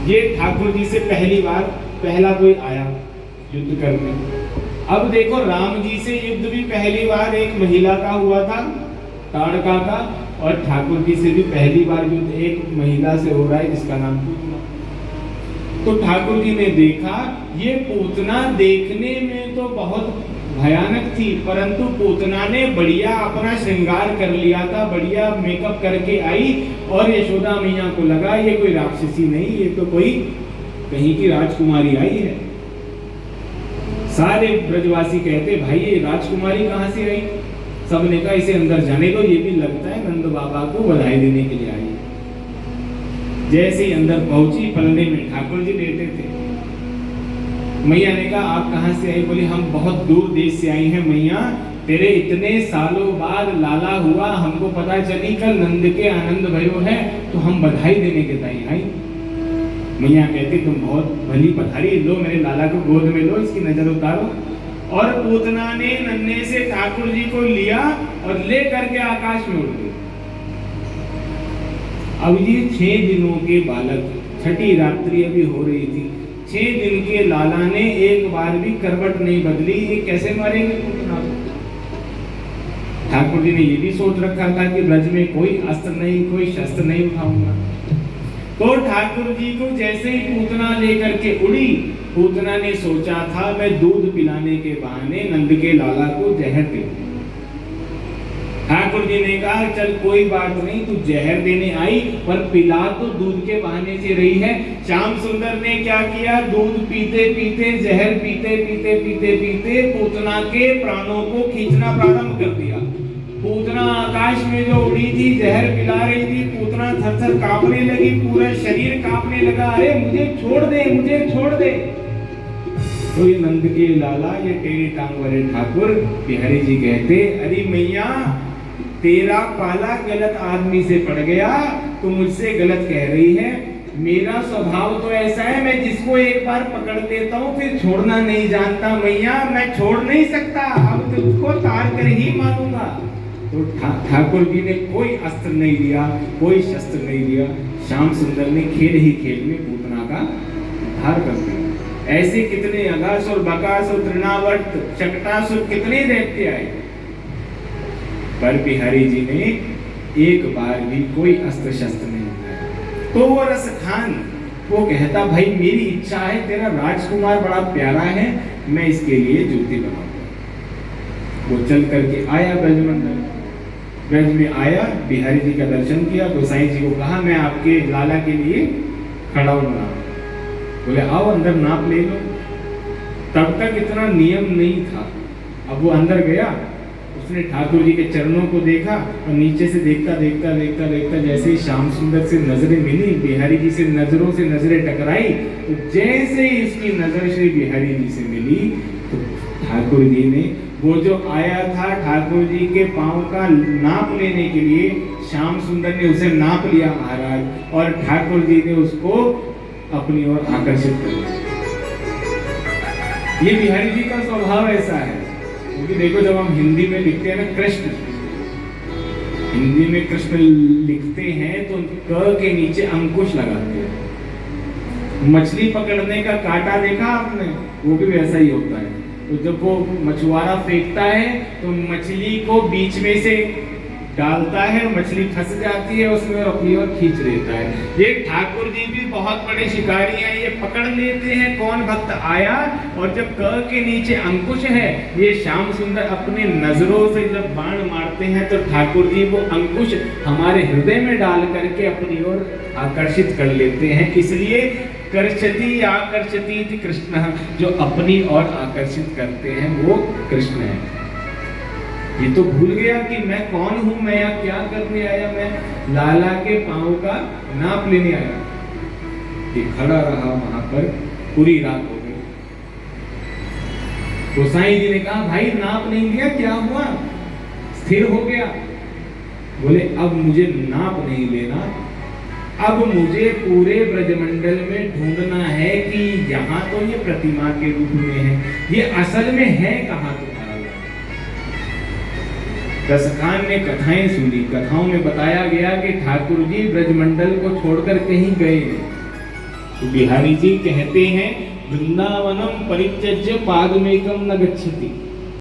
ये ठाकुर जी से पहला कोई आया युद्ध करने। अब देखो राम जी से युद्ध भी पहली बार एक महिला का हुआ था, ताड़का का, और ठाकुर जी से भी पहली बार युद्ध एक महिला से हो रहा है जिसका नाम पूतना। तो ठाकुर जी ने देखा ये पूतना देखने में तो बहुत भयानक थी, परंतु पूतना ने बढ़िया अपना श्रृंगार कर लिया था, बढ़िया मेकअप करके आई, और यशोदा मैया को लगा ये कोई राक्षसी नहीं, ये तो कोई कहीं की राजकुमारी आई है। सारे ब्रजवासी कहते भाई ये राजकुमारी कहाँ से आई? सबने कहा इसे अंदर जाने दो, ये भी लगता है नंद बाबा को बधाई देने के लिए आई है। जैसे ही अंदर पहुंची, पलने में ठाकुर जी लेटे थे। मैया ने कहा आप कहाँ से आई? बोली हम बहुत दूर देश से आई हैं मैया, तेरे इतने सालों बाद लाला हुआ, हमको पता चली कल नंद के आनंद भयो है, तो हम बधाई देने के ताई आई। मैया कहती तुम बहुत भली पधारी, लो मेरे लाला को गोद में लो, इसकी नजर उतारो। और पूतना ने नन्हे से ठाकुर जी को लिया और ले करके आकाश में उड़ गई। अब ये 6 दिनों के बालक, छठी रात्रि अभी हो रही थी, 6 दिन के लाला ने एक बार भी करवट नहीं बदली, ये कैसे मारेंगे पूतना? ठाकुर जी ने ये भी सोच रखा था कि ब्रज में कोई अस्त्र नहीं, कोई शस्त्र नहीं उठाऊंगा। तो ठाकुर जी को जैसे ही पूतना लेकर के उड़ी, पूतना ने सोचा था मैं दूध पिलाने के बहाने नंद के लाला को जहर दे दूं। ठाकुर जी ने कहा चल कोई बात नहीं, तू जहर देने आई पर पिला तो दूध के बहाने से रही है। श्याम सुंदर ने क्या किया? दूध पीते पीते, जहर पीते पीते पीते पीते पूतना के प्राणों को खींचना प्रारंभ कर दिया। पूतना आकाश में जो उड़ी थी, जहर पिला रही थी, पूतना थर-थर कांपने लगी, पूरा शरीर कांपने लगा, अरे मुझे छोड़ दे, मुझे छोड़ दे। तो ये नंद के लाला, ये टेढ़े टांग वाले ठाकुर बिहारी जी कहते अरे मैया तेरा पाला गलत आदमी से पड़ गया, तू मुझसे गलत कह रही है। मेरा स्वभाव तो ऐसा है, मैं जिसको एक बार पकड़ लेता हूँ फिर छोड़ना नहीं जानता मैया, मैं छोड़ नहीं सकता, अब तुझको तार कर ही मानूंगा। तो ठाकुर जी ने कोई अस्त्र नहीं लिया, कोई शस्त्र नहीं लिया। श्याम सुंदर ने खेल ही खेल में पूतना का उद्धार कर दिया। ऐसे कितने अघासुर, बकासुर, तृणावर्त, शकटासुर कितने दैत्य आए, पर बिहारी जी ने एक बार भी कोई अस्त्र शस्त्र नहीं उठाया। तो वो रसखान वो कहता भाई मेरी इच्छा है, तेरा राजकुमार बड़ा प्यारा है, मैं इसके लिए जूती बनाऊंगा। वो चल करके आया ब्रजमंडल, ब्रज में आया, बिहारी जी का दर्शन किया, गोसाई जी को कहा मैं आपके लाला के लिए खड़ा हूँ। बोले आओ अंदर नाप ले लो। तब तक इतना नियम नहीं था। अब वो अंदर गया, उसने ठाकुर जी के चरणों को देखा और नीचे से देखता देखता देखता देखता जैसे ही श्याम सुंदर से नजरें मिली, बिहारी जी से नजरों से नजरें टकराई, तो जैसे ही इसकी नजर श्री बिहारी जी से मिली तो ठाकुर जी ने वो जो आया था ठाकुर जी के पांव का नाप लेने के लिए, श्याम सुंदर ने उसे नाप लिया महाराज, और ठाकुर जी ने उसको अपनी ओर आकर्षित कर लिया। ये बिहारी जी का स्वभाव ऐसा है। क्योंकि देखो जब हम हिंदी में लिखते हैं ना कृष्ण, हिंदी में कृष्ण लिखते हैं तो क के नीचे अंकुश लगाते हैं। मछली पकड़ने का कांटा देखा आपने, वो भी वैसा ही होता है। तो जब वो मछुआरा फेंकता है तो मछली को बीच में से डालता है, मछली फंस जाती है उसमें और अपनी ओर खींच लेता है। ये ठाकुर जी भी बहुत बड़े शिकारी हैं, ये पकड़ लेते हैं कौन भक्त आया, और जब क के नीचे अंकुश है, ये श्याम सुंदर अपने नजरों से जब बाण मारते हैं तो ठाकुर जी वो अंकुश हमारे हृदय में डाल करके अपनी ओर आकर्षित कर लेते हैं। इसलिए कर्षति आकर्षति कृष्ण, जो अपनी ओर आकर्षित करते हैं वो कृष्ण है। ये तो भूल गया कि मैं कौन हूं, मैं यहाँ क्या करने आया, मैं लाला के पांव का नाप लेने आया। ये खड़ा रहा वहां पर, पूरी रात हो गई। गोसाई जी ने कहा भाई नाप नहीं लिया, क्या हुआ? स्थिर हो गया। बोले अब मुझे नाप नहीं लेना, अब मुझे पूरे ब्रजमंडल में ढूंढना है कि यहाँ तो ये प्रतिमा के रूप में है, ये असल में है कहाँ तुम्हारा। रसखान ने कथाएं सुनी, कथाओं में बताया गया कि ठाकुर जी ब्रजमंडल को छोड़कर कहीं गए नहीं, तो बिहारी जी कहते हैं वृंदावनम परित्यज्य पादमेकम न गच्छति।